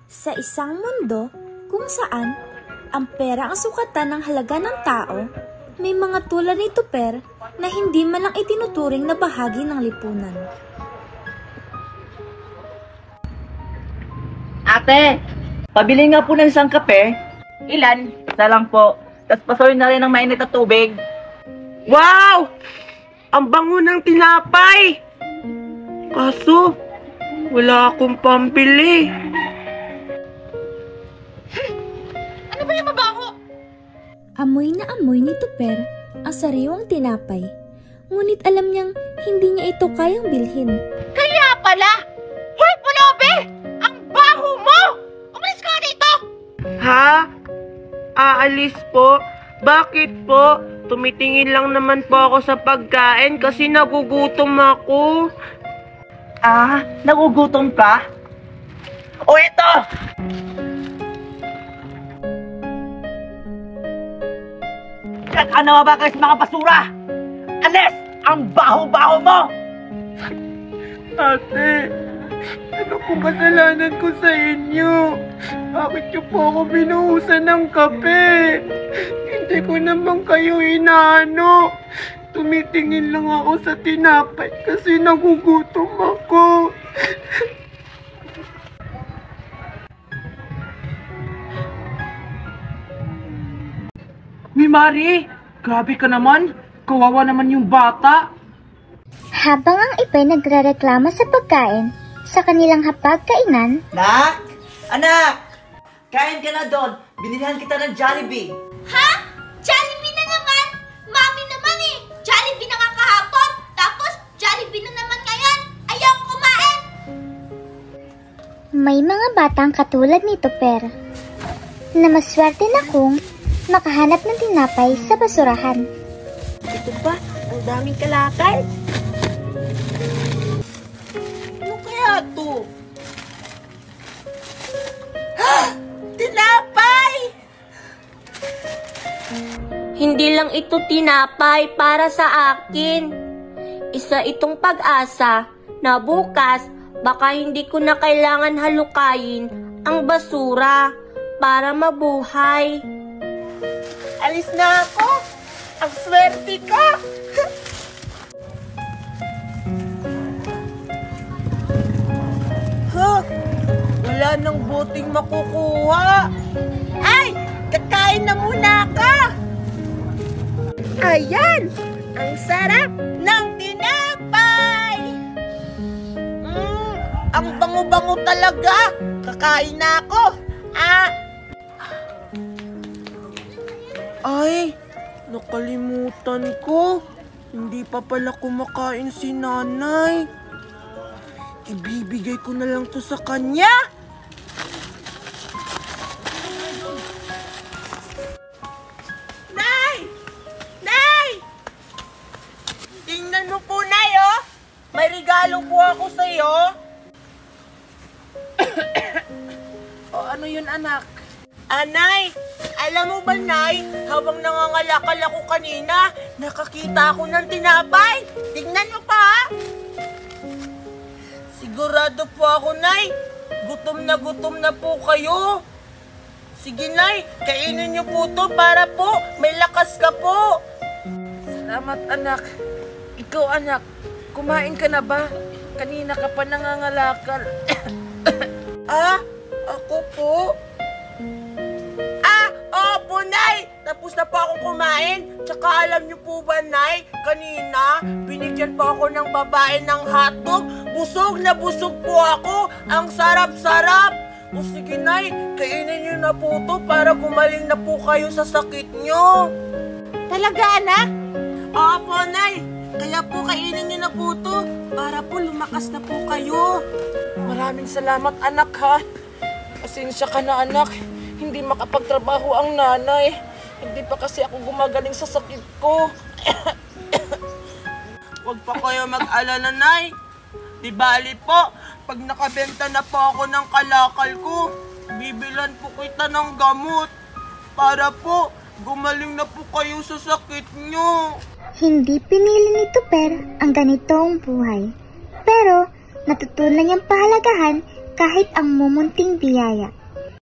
Sa isang mundo kung saan ang pera ang sukatan ng halaga ng tao, may mga tulad ni Tuper na hindi man lang itinuturing na bahagi ng lipunan. Ate, pabili nga po ng isang kape. Ilan? Isa lang po. Tapos pasuyin na rin ng mainit na tubig. Wow! Ang bango ng tinapay! Kaso, wala akong pambili. Ano ba yung mabaho? Amoy na amoy ni Tuper ang sariwang tinapay. Ngunit alam niyang hindi niya ito kayang bilhin. Kaya pala! Hoy, Pulobe! Ang baho mo! Umalis ka dito! Ha? Aalis po? Bakit po? Tumitingin lang naman po ako sa pagkain kasi nagugutom ako. Ah, nagugutom ka? O ito! Ano ba kayo sa mga basura? Alis! Ang baho-baho mo! Ate, ano po kasalanan ko sa inyo? Bakit niyo po ako binuhusan ng kape? Hindi ko naman kayo inaano. Tumitingin lang ako sa tinapay kasi nagugutom ako. Uy, Mari! Grabe ka naman! Kawawa naman yung bata! Habang ang ipay nagrereklamo sa pagkain sa kanilang hapag-kainan, Nak! Anak! Kain ka na doon! Binilhan kita ng Jollibee! Ha? Jollibee na naman? Mami naman eh! Jollibee na nga kahapon! Tapos Jollibee na naman ngayon! Ayaw kumain! may mga batang katulad nito na maswerte na kung makahanap ng tinapay sa basurahan. Ito pa, ang daming kalakal. Ano kaya to? Ha! Tinapay! Hindi lang ito tinapay para sa akin. Isa itong pag-asa na bukas baka hindi ko na kailangan halukayin ang basura para mabuhay. Alis na ako! Ang swerte ko! Huh? Wala nang buting makukuha. Ay! Kakain na muna ako! Ayan! Ang sarap ng tinapay! Ang bango-bango talaga! Kakain na ako! Ay! Nakalimutan ko! Hindi pa pala kumakain si nanay. Ibibigay ko na lang to sa kanya! Nay! Nay! Tingnan mo po, Nay, oh! May regalo po ako sa'yo. O, ano yun, anak? Anay, alam mo ba, Nay, habang nangangalakal ako kanina, nakakita ako ng tinapay. Tingnan mo pa, ha? Sigurado po ako, Nay. Gutom na po kayo. Sige, Nay, kainin niyo po to para po may lakas ka po. Salamat, anak. Ikaw, anak, kumain ka na ba? Kanina ka pa nangangalakal. Ako po? Opo, Nay! Tapos na po akong kumain. Tsaka alam niyo po ba, Nay, kanina, binigyan po ako ng babae ng hotdog. Busog na busog po ako. Ang sarap-sarap. O sige, Nay, kainin niyo na po to para gumaling na po kayo sa sakit niyo. Talaga, anak? Opo, Nay. Kaya po kainin niyo na po to para po lumakas na po kayo. Maraming salamat, anak, ha? Pasensya ka na, anak. Hindi makapagtrabaho ang nanay. Hindi pa kasi ako gumagaling sa sakit ko. Huwag pa kayo mag-alala, Nay. Di bali po, pag nakabenta na po ako ng kalakal ko, bibilan po kita ng gamot. Para po, gumaling na po kayo sa sakit nyo. Hindi pinili ni Tuper ang ganitong buhay. Pero natutunan niyang pahalagahan kahit ang mumunting biyaya.